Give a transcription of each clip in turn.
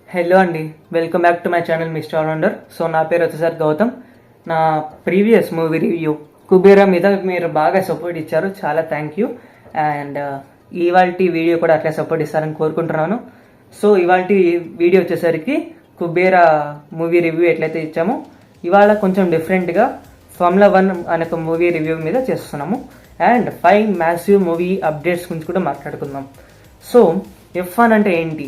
Hello అండి, welcome back to my channel mister allrounder. So నా పేరు వచ్చేసరి గౌతమ్. నా ప్రీవియస్ మూవీ రివ్యూ కుబేరా మీద మీరు బాగా సపోర్ట్ ఇచ్చారు, చాలా థ్యాంక్ యూ. అండ్ ఇవాళ వీడియో కూడా అట్లా సపోర్ట్ ఇస్తారని కోరుకుంటున్నాను. సో ఇవాళ వీడియో వచ్చేసరికి కుబేరా మూవీ రివ్యూ ఎట్లయితే ఇచ్చామో ఇవాళ కొంచెం డిఫరెంట్గా ఫార్ములా 1 అనే ఒక మూవీ రివ్యూ మీద చేస్తున్నాము. అండ్ 5 మ్యాసివ్ మూవీ అప్డేట్స్ గురించి కూడా మాట్లాడుకుందాం. సో F1 అంటే ఏంటి,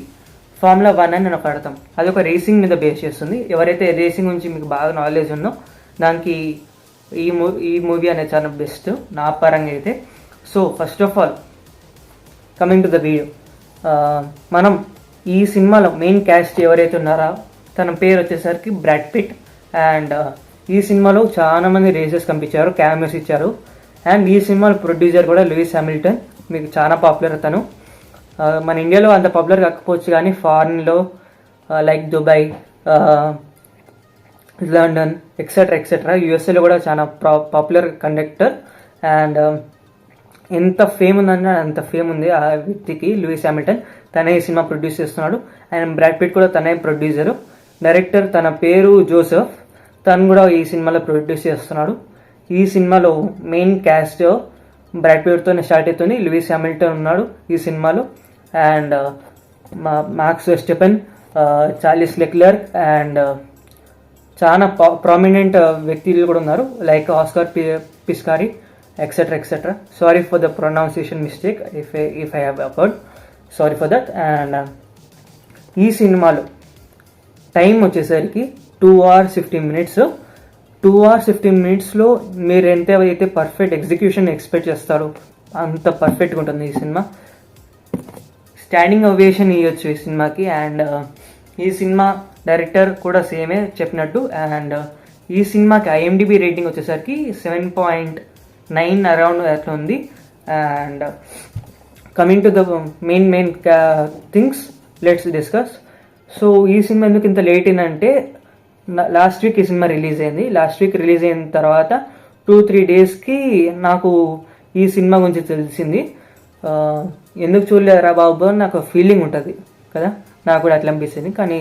ఫార్ములా 1 అని నేను అడతాం. అది ఒక రేసింగ్ మీద బేస్ చేస్తుంది. ఎవరైతే రేసింగ్ గురించి మీకు బాగా నాలెడ్జ్ ఉందో దానికి ఈ మూవీ అనేది చాలా బెస్ట్ నా పరంగా అయితే. So first of all coming to the video, మనం ఈ సినిమాలో మెయిన్ క్యాస్ట్ ఎవరైతే ఉన్నారో తన పేరు వచ్చేసరికి బ్రాడ్ పిట్. అండ్ ఈ సినిమాలో చాలా మంది రేసెస్ కనిపించారు, క్యామెరాస్ ఇచ్చారు. అండ్ ఈ సినిమాలో ప్రొడ్యూసర్ కూడా లూయిస్ హామిల్టన్, మీకు చాలా పాపులర్ తను. మన ఇండియాలో అంత పాపులర్ కాకపోవచ్చు కానీ ఫారిన్లో లైక్ దుబాయ్, లండన్ ఎక్సెట్రా యూఎస్ఏలో కూడా చాలా పాపులర్ కండక్టర్. అండ్ ఎంత ఫేమ్ ఉందంటే అంత ఫేమ్ ఉంది ఆ వ్యక్తికి, లూయిస్ హామిల్టన్. తనే ఈ సినిమా ప్రొడ్యూస్ చేస్తున్నాడు. అండ్ బ్రాడ్ పిట్ కూడా తనే ప్రొడ్యూసరు. డైరెక్టర్ తన పేరు జోసెఫ్, తను కూడా ఈ సినిమాలో ప్రొడ్యూస్ చేస్తున్నాడు. ఈ సినిమాలో మెయిన్ క్యాస్ట్ బ్రాడ్ పిట్తోనే స్టార్ట్ అవుతుంది. లూయిస్ హామిల్టన్ ఉన్నాడు ఈ సినిమాలో. And Max Verstappen, Charles Leclerc and చాలా ప్రామినెంట్ వ్యక్తులు కూడా ఉన్నారు, like Oscar Piastri etcetera. Sorry for the pronunciation mistake if I have erred, sorry for that. And ఈ సినిమాలో టైం వచ్చేసరికి 2 hours 15 minutes. 2 hours 15 minutesలో మీరు ఎంతైతే పర్ఫెక్ట్ ఎగ్జిక్యూషన్ ఎక్స్పెక్ట్ చేస్తారో అంత పర్ఫెక్ట్గా ఉంటుంది ఈ సినిమా. స్టాండింగ్ ఓవేషన్ ఇవ్వచ్చు ఈ సినిమాకి. అండ్ ఈ సినిమా డైరెక్టర్ కూడా సేమే చెప్పినట్టు. అండ్ ఈ సినిమాకి IMDb రేటింగ్ వచ్చేసరికి 7.9 అరౌండ్ అట్లా ఉంది. And coming to the main things, let's discuss. So ఈ సినిమా ఎందుకు ఇంత లేట్ అయిందంటే, లాస్ట్ వీక్ ఈ సినిమా రిలీజ్ అయింది. లాస్ట్ వీక్ రిలీజ్ అయిన తర్వాత 2-3 daysకి నాకు ఈ సినిమా గురించి తెలిసింది. ఎందుకు చూడలేరా బాబు అని నాకు ఫీలింగ్ ఉంటుంది కదా, నాకు కూడా అట్లా అనిపిస్తుంది. కానీ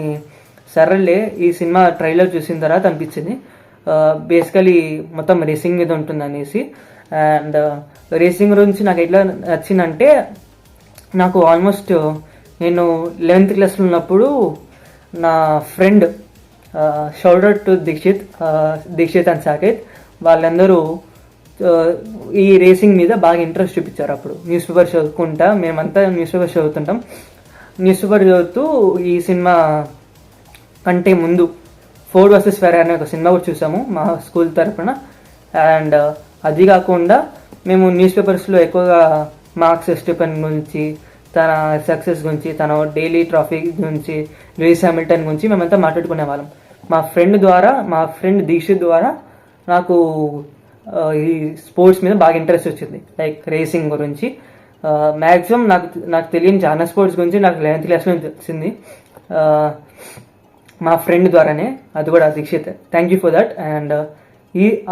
సరేలే, ఈ సినిమా ట్రైలర్ చూసిన తర్వాత అనిపించింది బేసికలీ మొత్తం రేసింగ్ మీద ఉంటుంది అనేసి. అండ్ రేసింగ్ గురించి నాకు ఎట్లా నచ్చిందంటే, నాకు ఆల్మోస్ట్ నేను 11th క్లాస్లో ఉన్నప్పుడు నా friend shout to Dikshit and Saketh, వాళ్ళందరూ ఈ రేసింగ్ మీద బాగా ఇంట్రెస్ట్ చూపించారు. అప్పుడు న్యూస్ పేపర్ చదువుకుంటా, మేమంతా న్యూస్ పేపర్ చదువుతుంటాం. న్యూస్ పేపర్ చదువుతూ ఈ సినిమా కంటే ముందు ఫోర్డ్ వర్సెస్ ఫెరారీ అనే ఒక సినిమా కూడా చూసాము మా స్కూల్ తరఫున. అండ్ అది కాకుండా మేము న్యూస్ పేపర్స్లో ఎక్కువగా మార్క్స్ వెస్టెపెన్ గురించి, తన సక్సెస్ గురించి, తన డైలీ ట్రాఫీ గురించి, లూయిస్ హామిల్టన్ గురించి మేమంతా మాట్లాడుకునే వాళ్ళం. మా ఫ్రెండ్ దీక్షిత్ ద్వారా నాకు ఈ స్పోర్ట్స్ మీద బాగా ఇంట్రెస్ట్ వచ్చింది, లైక్ రేసింగ్ గురించి. మ్యాక్సిమం నాకు తెలియని చాలా స్పోర్ట్స్ గురించి నాకు 11th క్లాస్లో తెలిసింది మా ఫ్రెండ్ ద్వారానే, అది కూడా Dikshit. Thank you for that. And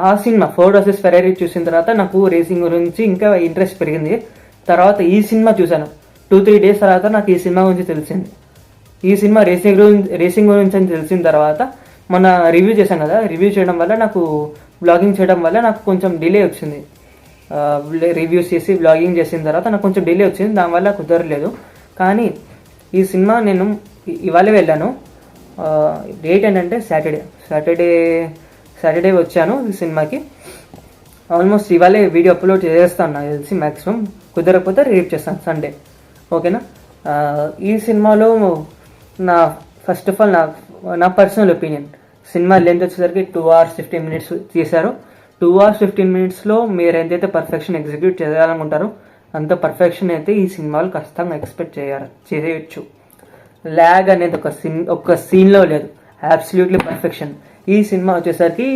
ఆ సినిమా ఫోర్డ్ వర్సెస్ ఫెరారీ చూసిన తర్వాత నాకు రేసింగ్ గురించి ఇంకా ఇంట్రెస్ట్ పెరిగింది. తర్వాత ఈ సినిమా చూశాను. 2-3 days తర్వాత నాకు ఈ సినిమా గురించి తెలిసింది. ఈ సినిమా రేసింగ్ గురించి అని తెలిసిన తర్వాత మొన్న రివ్యూ చేశాను కదా, రివ్యూ చేయడం వల్ల నాకు బ్లాగింగ్ చేయడం వల్ల నాకు కొంచెం డిలే వచ్చింది. రివ్యూస్ చేసి బ్లాగింగ్ చేసిన తర్వాత నాకు కొంచెం డిలే వచ్చింది, దానివల్ల కుదరలేదు. కానీ ఈ సినిమా నేను ఇవాళ వెళ్ళాను. డేట్ ఏంటంటే సాటర్డే వచ్చాను ఈ సినిమాకి. ఆల్మోస్ట్ ఇవాళే వీడియో అప్లోడ్ చేస్తాను నాకు తెలిసి, మ్యాక్సిమం కుదరకపోతే రేపు చేస్తాను సండే, ఓకేనా. ఈ సినిమాలో ఫస్ట్ ఆఫ్ ఆల్ నా పర్సనల్ ఒపీనియన్, సినిమా లెంత్ వచ్చేసరికి 2 hours 15 minutes చేశారు. 2 hours 15 minutesలో మీరు ఎంతైతే పర్ఫెక్షన్ ఎగ్జిక్యూట్ చేయాలనుకుంటారో అంత పర్ఫెక్షన్ అయితే ఈ సినిమాలు ఖచ్చితంగా ఎక్స్పెక్ట్ చేయొచ్చు. ల్యాగ్ అనేది ఒక సీన్లో లేదు, అబ్సల్యూట్లీ పర్ఫెక్షన్. ఈ సినిమా వచ్చేసరికి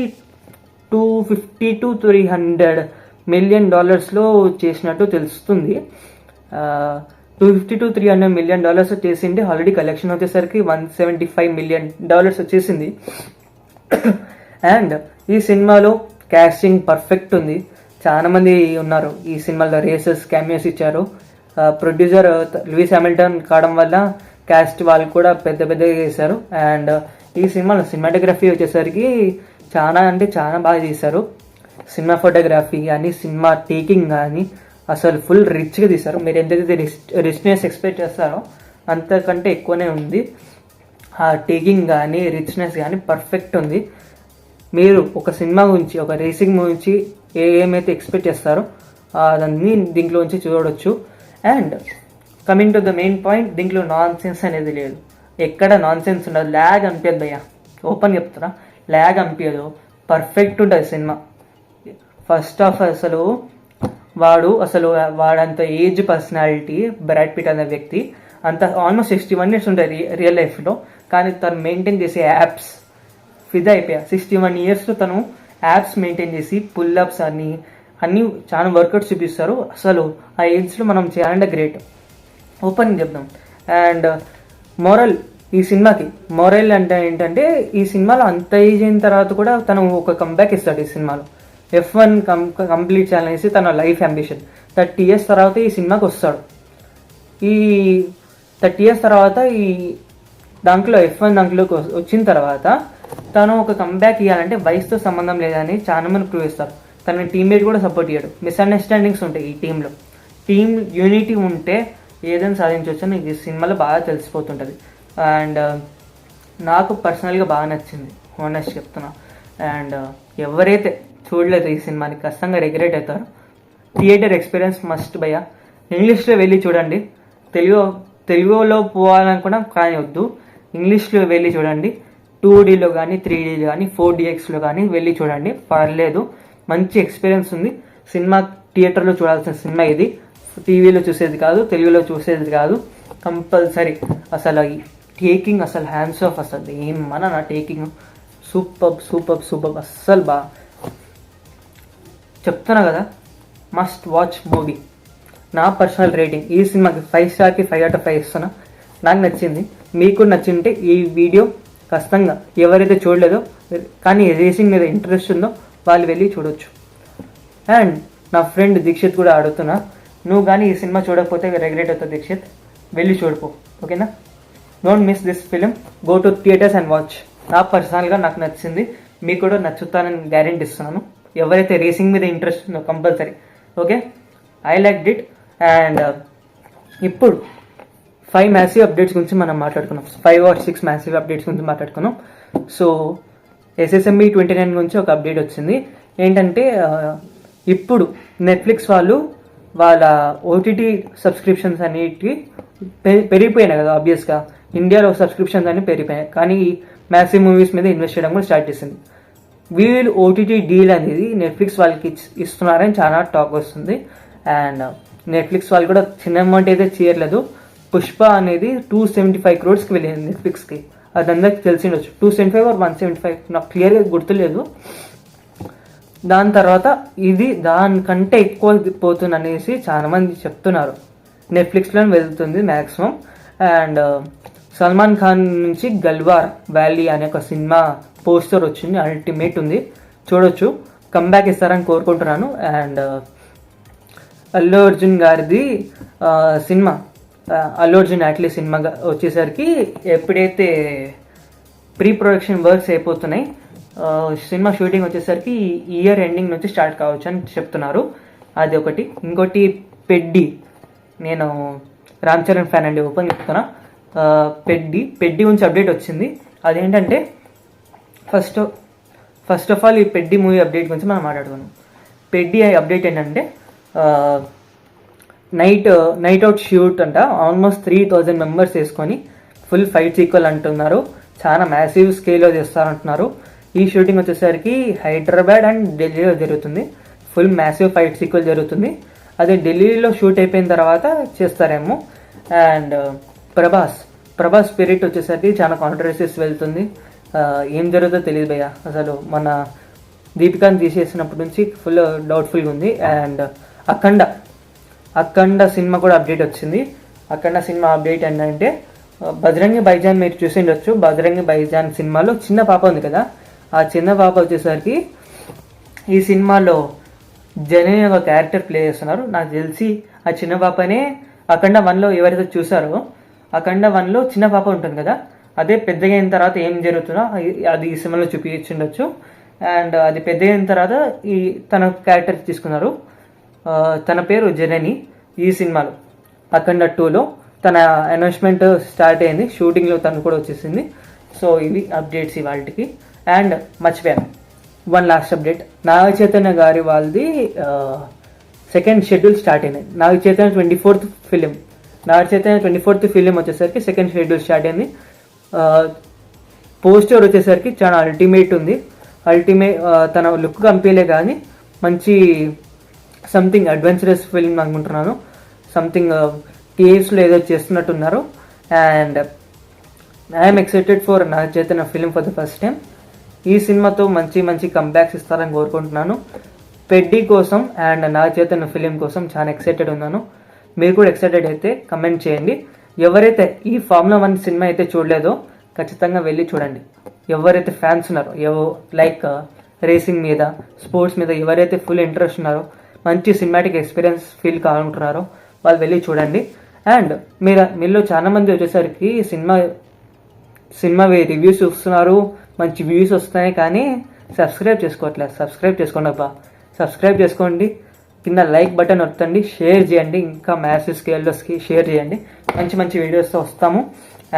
$250 to $300 million చేసినట్టు తెలుస్తుంది. $250 to $300 million వచ్చేసింది. ఆల్రెడీ కలెక్షన్ వచ్చేసరికి $175 million వచ్చేసింది. అండ్ ఈ సినిమాలో క్యాస్టింగ్ పర్ఫెక్ట్ ఉంది, చాలా మంది ఉన్నారు ఈ సినిమాలో. రేసెస్ క్యామియోస్ ఇచ్చారు. ప్రొడ్యూసర్ లూయిస్ హామిల్టన్ కావడం వల్ల క్యాస్ట్ వాళ్ళు కూడా పెద్ద పెద్దగా చేశారు. అండ్ ఈ సినిమాలో సినిమాటోగ్రఫీ వచ్చేసరికి చాలా అంటే చాలా బాగా చేశారు. సినిమా ఫోటోగ్రఫీ కానీ సినిమా టేకింగ్ కానీ అసలు ఫుల్ రిచ్గా తీశారు. మీరు ఎంతైతే రిచ్నెస్ ఎక్స్పెక్ట్ చేస్తారో అంతకంటే ఎక్కువనే ఉంది. ఆ టేకింగ్ కానీ రిచ్నెస్ కానీ పర్ఫెక్ట్ ఉంది. మీరు ఒక సినిమా గురించి ఒక రేసింగ్ గురించి ఏమైతే ఎక్స్పెక్ట్ చేస్తారో అదన్నీ దీంట్లో నుంచి చూడవచ్చు. And coming to the main point, దీంట్లో నాన్ సెన్స్ అనేది లేదు. ఎక్కడ నాన్ సెన్స్ ఉండదు. ల్యాగ్ అనిపించదు భయ్యా, ఓపెన్ చెప్తారా, ల్యాగ్ అనిపించదు. పర్ఫెక్ట్ ఉంటుంది సినిమా. ఫస్ట్ ఆఫ్ అసలు వాడంత ఏజ్ పర్సనాలిటీ బ్రాడ్ పిట్ అనే వ్యక్తి అంత ఆల్మోస్ట్ 61 years ఉంటుంది రియల్ లైఫ్లో. కానీ తను మెయింటైన్ చేసే యాప్స్ ఫిదా అయిపోయా. 61 yearsలో తను యాప్స్ మెయింటైన్ చేసి పుల్అప్స్ అన్నీ చాలా వర్కౌట్స్ చూపిస్తారు. అసలు ఆ ఏజ్లో మనం చేయాలంటే గ్రేట్, ఓపెన్ చెప్దాం. అండ్ మోరల్, ఈ సినిమాకి మోరల్ అంటే ఏంటంటే ఈ సినిమాలో అంత ఏజ్ అయిన తర్వాత కూడా తను ఒక కంబ్యాక్ ఇస్తాడు. ఈ సినిమాలో F1 కంప్లీట్ చేయాలనేసి తన లైఫ్ అంబిషన్. 30 years తర్వాత ఈ సినిమాకి వస్తాడు. ఈ 30 years తర్వాత ఈ దాంట్లో F1 దాంట్లోకి వచ్చిన తర్వాత తను ఒక కంబ్యాక్ ఇవ్వాలంటే వయసుతో సంబంధం లేదని చాలా మంది ప్రూవ్ చేస్తారు. తన టీమ్మేట్ కూడా సపోర్ట్ ఇయ్యాడు. మిస్అండర్స్టాండింగ్స్ ఉంటాయి ఈ టీంలో. టీమ్ యూనిటీ ఉంటే ఏదైనా సాధించవచ్చు అని ఈ సినిమాలో బాగా తెలిసిపోతుంటుంది. అండ్ నాకు పర్సనల్గా బాగా నచ్చింది, ఆనెస్ట్ చెప్తున్నా. అండ్ ఎవరైతే చూడలేదు ఈ సినిమాని ఖచ్చితంగా రిగ్రెట్ అవుతారు. థియేటర్ ఎక్స్పీరియన్స్ మస్ట్ భయ్యా. ఇంగ్లీష్లో వెళ్ళి చూడండి. తెలుగులో పోవాలనుకున్నా కానీ వద్దు, ఇంగ్లీష్లో వెళ్ళి చూడండి. 2Dలో కానీ 3Dలో కానీ 4DXలో కానీ వెళ్ళి చూడండి, పర్లేదు. మంచి ఎక్స్పీరియన్స్ ఉంది. సినిమా థియేటర్లో చూడాల్సిన సినిమా ఇది. టీవీలో చూసేది కాదు, తెలుగులో చూసేది కాదు, కంపల్సరీ. అసలు ఈ టేకింగ్ అసలు హ్యాండ్స్ ఆఫ్, అసలు ఏమన్నా నా టేకింగ్ సూపర్ సూపర్ సూపర్. అస్సలు బాగా చెప్తున్నా కదా, మస్ట్ వాచ్ మూవీ. నా పర్సనల్ రేటింగ్ ఈ సినిమాకి 5 స్టార్కి 5 out of 5 ఇస్తున్నా. నాకు నచ్చింది, మీకు నచ్చింటే ఈ వీడియో ఖచ్చితంగా ఎవరైతే చూడలేదో కానీ రేసింగ్ మీద ఇంట్రెస్ట్ ఉందో వాళ్ళు వెళ్ళి చూడొచ్చు. అండ్ నా ఫ్రెండ్ దీక్షిత్ కూడా అడుగుతున్నా, నువ్వు కానీ ఈ సినిమా చూడకపోతే రిగ్రెట్ అవుతుంది దీక్షిత్, వెళ్ళి చూడిపో, ఓకేనా? Don't miss this film, go to theatres and watch. నా పర్సనల్గా నాకు నచ్చింది, మీకు కూడా నచ్చుతానని గ్యారెంటీ ఇస్తున్నాను. ఎవరైతే రేసింగ్ మీద ఇంట్రెస్ట్ ఉందో compulsory, okay? I like it. And ఇప్పుడు 5 మ్యాసివ్ అప్డేట్స్ గురించి మనం మాట్లాడుకున్నాం. 5 or 6 మ్యాసివ్ అప్డేట్స్ గురించి మాట్లాడుకున్నాం. సో SSMB 29 గురించి ఒక అప్డేట్ వచ్చింది. ఏంటంటే ఇప్పుడు నెట్ఫ్లిక్స్ వాళ్ళు వాళ్ళ OTT సబ్స్క్రిప్షన్స్ అన్నిటికీ పెరిగిపోయినాయి కదా. ఆబ్వియస్గా ఇండియాలో సబ్స్క్రిప్షన్స్ అన్ని పెరిగిపోయాయి, కానీ మ్యాసివ్ మూవీస్ మీద ఇన్వెస్ట్ చేయడం కూడా స్టార్ట్ చేసింది. వీళ్ళు OTT డీల్ అనేది నెట్ఫ్లిక్స్ వాళ్ళకి ఇస్తున్నారని చాలా టాక్ వస్తుంది. అండ్ నెట్ఫ్లిక్స్ వాళ్ళు కూడా చిన్న అమౌంట్ అయితే చేయట్లేదు. పుష్ప అనేది 275 crores వెళ్ళింది నెట్ఫ్లిక్స్కి. అది అందరికి తెలిసిండొచ్చు. 275 or 175 నాకు క్లియర్గా గుర్తులేదు. దాని తర్వాత ఇది దానికంటే ఎక్కువ పోతుంది అనేసి చాలా మంది చెప్తున్నారు. నెట్ఫ్లిక్స్లో వెళ్తుంది మ్యాక్సిమం. అండ్ సల్మాన్ ఖాన్ నుంచి గల్వార్ వ్యాలీ అనే ఒక సినిమా పోస్టర్ వచ్చింది, అల్టిమేట్ ఉంది, చూడొచ్చు. కంబ్యాక్ ఇస్తారని కోరుకుంటున్నాను. అండ్ అల్లు అర్జున్ గారిది cinema, Allu Arjun actually cinema వచ్చేసరికి ఎప్పుడైతే ప్రీ ప్రొడక్షన్ వర్క్స్ అయిపోతున్నాయి, సినిమా షూటింగ్ వచ్చేసరికి ఇయర్ ఎండింగ్ నుంచి స్టార్ట్ కావచ్చు అని చెప్తున్నారు. అది ఒకటి. ఇంకోటి పెడ్డి, నేను రామ్ చరణ్ ఫ్యాన్ అండి, ఓపెన్ చెప్తున్నా. పెడ్డి గురించి అప్డేట్ వచ్చింది. అదేంటంటే ఫస్ట్ ఆఫ్ ఆల్ ఈ పెడ్డి మూవీ అప్డేట్ గురించి మనం మాట్లాడుకున్నాం. పెడ్డి అప్డేట్ ఏంటంటే నైట్ అవుట్ షూట్ అంట. ఆల్మోస్ట్ 3000 members వేసుకొని ఫుల్ ఫైట్ సీక్వెల్ అంటున్నారు. చాలా మ్యాసివ్ స్కేల్లో చేస్తారంటున్నారు. ఈ షూటింగ్ వచ్చేసరికి హైదరాబాద్ అండ్ ఢిల్లీలో జరుగుతుంది. ఫుల్ మ్యాసివ్ ఫైట్ సీక్వెల్ జరుగుతుంది. అదే ఢిల్లీలో షూట్ అయిపోయిన తర్వాత చేస్తారేమో. అండ్ ప్రభాస్ స్పిరిట్ వచ్చేసరికి చాలా కాంట్రవర్సీస్ వెళ్తుంది. ఏం జరుగుతుందో తెలియదు భయ్య. అసలు మన దీపికాని తీసేసినప్పటి నుంచి ఫుల్ డౌట్ఫుల్గా ఉంది. అండ్ అఖండ సినిమా కూడా అప్డేట్ వచ్చింది. అఖండ సినిమా అప్డేట్ ఏంటంటే బజరంగి భాయిజాన్ మీరు చూసిండొచ్చు. బజరంగి భాయిజాన్ సినిమాలో చిన్న పాప ఉంది కదా, ఆ చిన్న పాప వచ్చేసరికి ఈ సినిమాలో జనని ఒక క్యారెక్టర్ ప్లే చేస్తున్నారు. నాకు తెలిసి ఆ చిన్న పాపనే అఖండ 1లో ఎవరైతే చూసారో అఖండ 1లో చిన్న పాప ఉంటుంది కదా, అదే పెద్దగా అయిన తర్వాత ఏం జరుగుతుందో అది ఈ సినిమాలో చూపించుండొచ్చు. అండ్ అది పెద్ద అయిన తర్వాత తన క్యారెక్టర్ తీసుకున్నారు. తన పేరు జనని. ఈ సినిమాలో అఖండ 2లో తన అనౌన్స్మెంట్ స్టార్ట్ అయింది, షూటింగ్లో తను కూడా వచ్చేసింది. సో ఇవి అప్డేట్స్ ఇవాళకి. అండ్ మర్చిపోయాను, one last update. Naga Chaitanya గారి వాళ్ళది సెకండ్ షెడ్యూల్ స్టార్ట్ అయింది. Naga Chaitanya 24th film. Naga Chaitanya 24th film వచ్చేసరికి సెకండ్ షెడ్యూల్ స్టార్ట్ అయింది. పోస్టర్ వచ్చేసరికి చాలా అల్టిమేట్ ఉంది. తన లుక్ కంపేలే కానీ మంచి సంథింగ్ అడ్వెంచరస్ ఫిలిం అనుకుంటున్నాను. సంథింగ్ కేవ్స్లో ఏదో చేస్తున్నట్టున్నారు. And I'm excited for Naga Chaitanya film for the first time. ఈ సినిమాతో మంచి మంచి కంబ్యాక్స్ ఇస్తారని కోరుకుంటున్నాను. పెడ్డి కోసం అండ్ నాగ చైతన్య ఫిలిం కోసం చాలా ఎక్సైటెడ్ ఉన్నాను. మీరు కూడా ఎక్సైటెడ్ అయితే కమెంట్ చేయండి. ఎవరైతే ఈ ఫార్ములా 1 సినిమా అయితే చూడలేదో ఖచ్చితంగా వెళ్ళి చూడండి. ఎవరైతే ఫ్యాన్స్ ఉన్నారో, లైక్ రేసింగ్ మీద, స్పోర్ట్స్ మీద ఎవరైతే ఫుల్ ఇంట్రెస్ట్ ఉన్నారో, మంచి సినిమాటిక్ ఎక్స్పీరియన్స్ ఫీల్ కావాలనుకుంటున్నారో వాళ్ళు వెళ్ళి చూడండి. అండ్ మీలో చాలా మంది వచ్చేసరికి సినిమా రివ్యూస్ చూస్తున్నారు, మంచి వ్యూస్ వస్తున్నాయి, కానీ సబ్స్క్రైబ్ చేసుకోవట్లేదు. సబ్స్క్రైబ్ చేసుకోండి అబ్బా, సబ్స్క్రైబ్ చేసుకోండి. కింద లైక్ బటన్ వస్తుంది, షేర్ చేయండి, ఇంకా మ్యాసివ్ స్కేల్లోస్కి షేర్ చేయండి. మంచి మంచి వీడియోస్తో వస్తాము.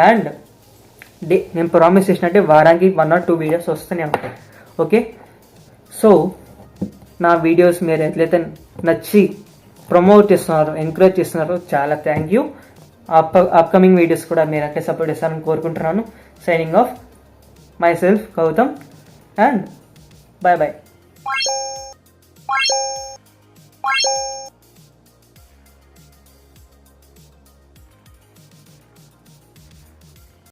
అండ్ నేను ప్రామిస్ చేసినట్టే వారానికి 1 or 2 వీడియోస్ వస్తూనే ఉంటాయి. ఓకే, సో నా వీడియోస్ మీరు ఎట్లయితే నచ్చి ప్రమోట్ చేస్తున్నారో, ఎంకరేజ్ చేస్తున్నారో చాలా థ్యాంక్ యూ. అప్కమింగ్ వీడియోస్ కూడా మీరు అట్లే సపోర్ట్ చేస్తారని కోరుకుంటున్నాను. Signing off, myself Gautham, and bye bye.